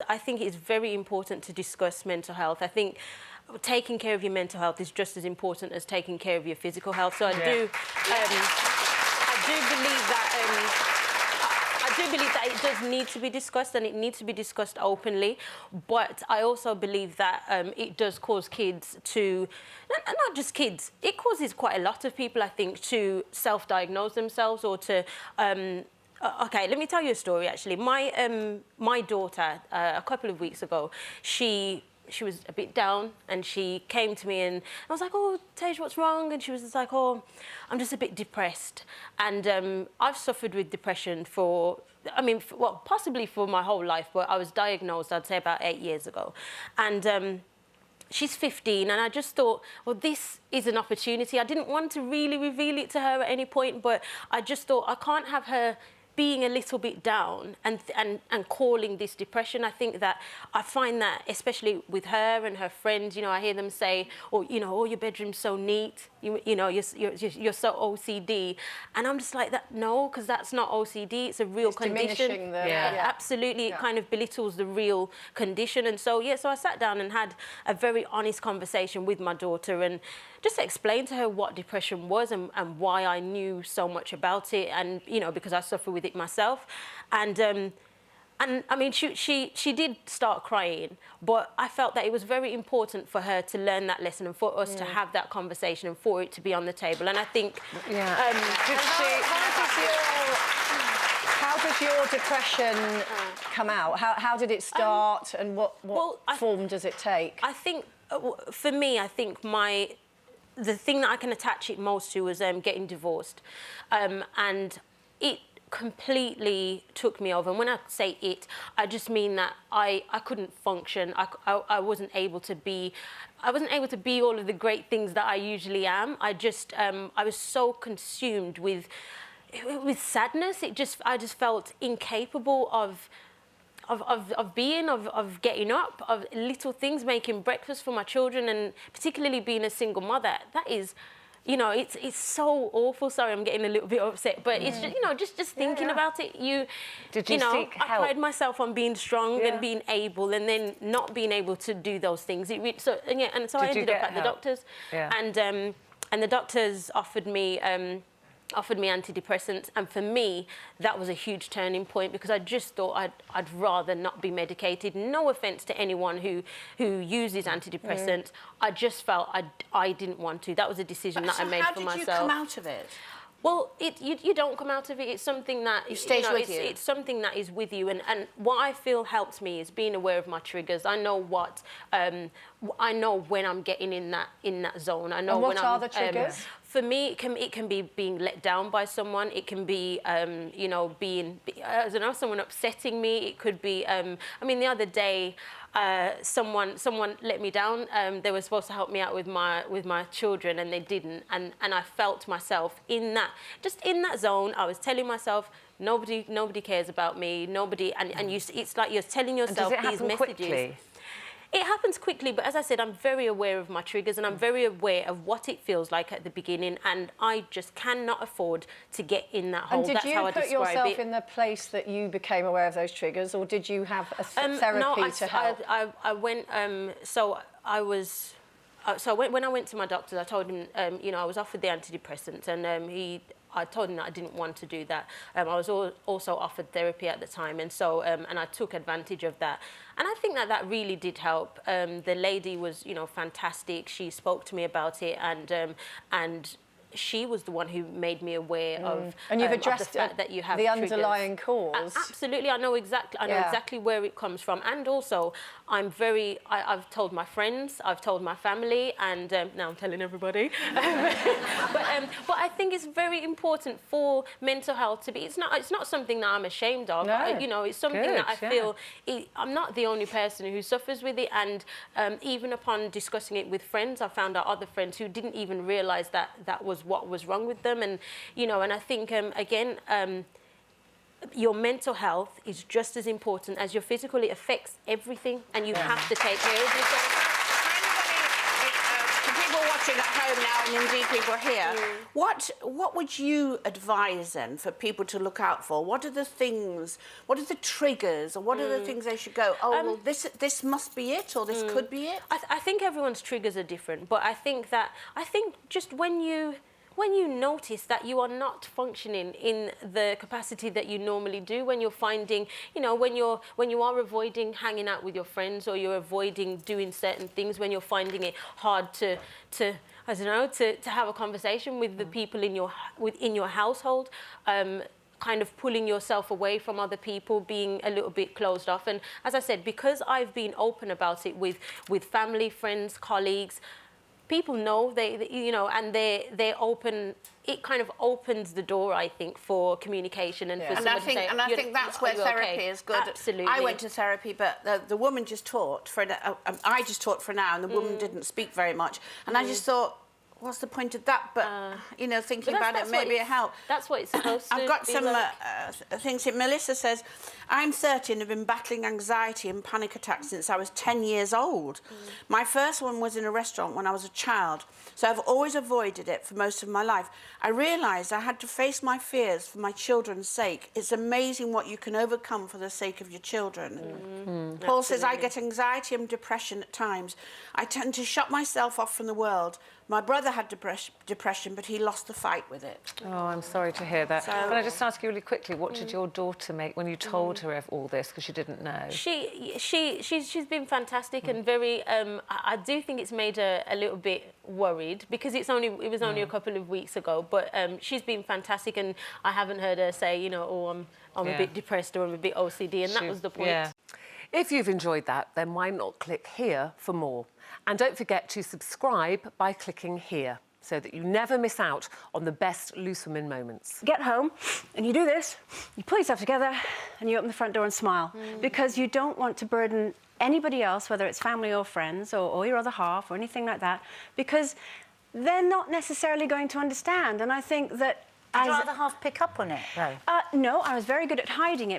I think it's very important to discuss mental health. I think taking care of your mental health is just as important as taking care of your physical health. So I do believe that it does need to be discussed, and it needs to be discussed openly. But I also believe that it does cause kids to, not just kids, it causes quite a lot of people, I think, to self-diagnose themselves or to... Okay, let me tell you a story, actually. My daughter, a couple of weeks ago, she was a bit down, and she came to me, and I was like, oh, Tej, what's wrong? And she was just like, oh, I'm just a bit depressed. And I've suffered with depression for, well, possibly for my whole life, but I was diagnosed, I'd say, about 8 years ago. And she's 15, and I just thought, well, this is an opportunity. I didn't want to really reveal it to her at any point, but I just thought I can't have her being a little bit down and calling this depression. I think that I find that, especially with her and her friends, you know, I hear them say, oh, you know, oh, your bedroom's so neat, you know, you're so OCD. And I'm just like, that, no, because that's not OCD, it's a real condition. Absolutely, it kind of belittles the real condition. And so, so I sat down and had a very honest conversation with my daughter and just explained to her what depression was and why I knew so much about it, and, you know, because I suffer with it myself. And I mean, she did start crying, but I felt that it was very important for her to learn that lesson and for us to have that conversation and for it to be on the table. And I think... How does your depression come out? How did it start, and what form does it take? I think, for me, I think the thing that I can attach it most to was getting divorced. And it completely took me over. And when I say it, I just mean that I couldn't function. I wasn't able to be all of the great things that I usually am. I was so consumed with sadness. I just felt incapable of getting up, of little things, making breakfast for my children, and particularly being a single mother. That is, you know, it's so awful. Sorry, I'm getting a little bit upset, but it's just, you know, just thinking about it. Did you seek help? I pride myself on being strong and being able, and then not being able to do those things. I ended up at the doctors, and the doctors offered me antidepressants, and for me that was a huge turning point, because I just thought I'd rather not be medicated. No offense to anyone who uses antidepressants. I just felt I didn't want to. That was a decision that I made for myself. How did you come out of it? Well, you don't come out of it. It's something that stays with you. It's something that is with you, and what I feel helps me is being aware of my triggers. I know I know when I'm getting in that zone. I know and what are the triggers? For me, it can be being let down by someone. It can be, you know, I don't know, someone upsetting me. It could be, I mean, the other day, someone let me down. They were supposed to help me out with my children, and they didn't. And I felt myself in that zone. I was telling myself, nobody cares about me. Nobody, and it's like you're telling yourself these messages. Quickly? It happens quickly, but as I said, I'm very aware of my triggers, and I'm very aware of what it feels like at the beginning, and I just cannot afford to get in that hole. And did you put yourself in the place that you became aware of those triggers, or did you have a therapy to help? I went, when I went to my doctor, I told him, you know, I was offered the antidepressants, and I told him that I didn't want to do that. I was also offered therapy at the time, and so and I took advantage of that. And I think that really did help. The lady was, you know, fantastic. She spoke to me about it, and she was the one who made me aware of, and you've addressed of the fact that you have the triggers. Underlying cause. Absolutely, I know exactly where it comes from, and also I've told my friends, I've told my family, and now I'm telling everybody. But I think it's very important for mental health to be. It's not something that I'm ashamed of. No. You know, it's something that I feel I'm not the only person who suffers with it, and even upon discussing it with friends, I found out other friends who didn't even realise that was what was wrong with them. And you know, and I think again, your mental health is just as important as your physical. It affects everything, and you have to take care of yourself. For people watching at home home now, and indeed people are here. What would you advise then for people to look out for? What are the things? What are the triggers? Or what are the things they should go? Oh, well, this must be it, or this could be it. I think everyone's triggers are different, but I think just when you notice that you are not functioning in the capacity that you normally do, when you're finding, you know, when you are avoiding hanging out with your friends, or you're avoiding doing certain things, when you're finding it hard to I don't know, to have a conversation with the people in your household, kind of pulling yourself away from other people, being a little bit closed off. And as I said, because I've been open about it with family, friends, colleagues, people know, you know, and they're open. It kind of opens the door, I think, for communication and for somebody to say, and I think that's where therapy is good. Absolutely. I went to therapy, but the woman just taught for I just taught for an hour, and the woman didn't speak very much, and I just thought, what's the point of that? But you know, thinking about it, maybe it helped. That's what it's supposed to be. I've got some like. things here. Melissa says, I'm 30 and have been battling anxiety and panic attacks since I was 10 years old. My first one was in a restaurant when I was a child, so I've always avoided it for most of my life. I realised I had to face my fears for my children's sake. It's amazing what you can overcome for the sake of your children. Paul says, I get anxiety and depression at times. I tend to shut myself off from the world. My brother had depression, but he lost the fight with it. Oh, I'm sorry to hear that. Can I just ask you really quickly, what did your daughter make when you told her of all this, because she didn't know? She's been fantastic and very. I do think it's made her a little bit worried, because it was only a couple of weeks ago. But she's been fantastic, and I haven't heard her say, you know, oh, I'm a bit depressed, or I'm a bit OCD, and that was the point. Yeah. If you've enjoyed that, then why not click here for more? And don't forget to subscribe by clicking here, so that you never miss out on the best Loose Women moments. Get home and you do this, you pull yourself together and you open the front door and smile, because you don't want to burden anybody else, whether it's family or friends or your other half or anything like that, because they're not necessarily going to understand. And I think that... Did your other half pick up on it, though? No, I was very good at hiding it.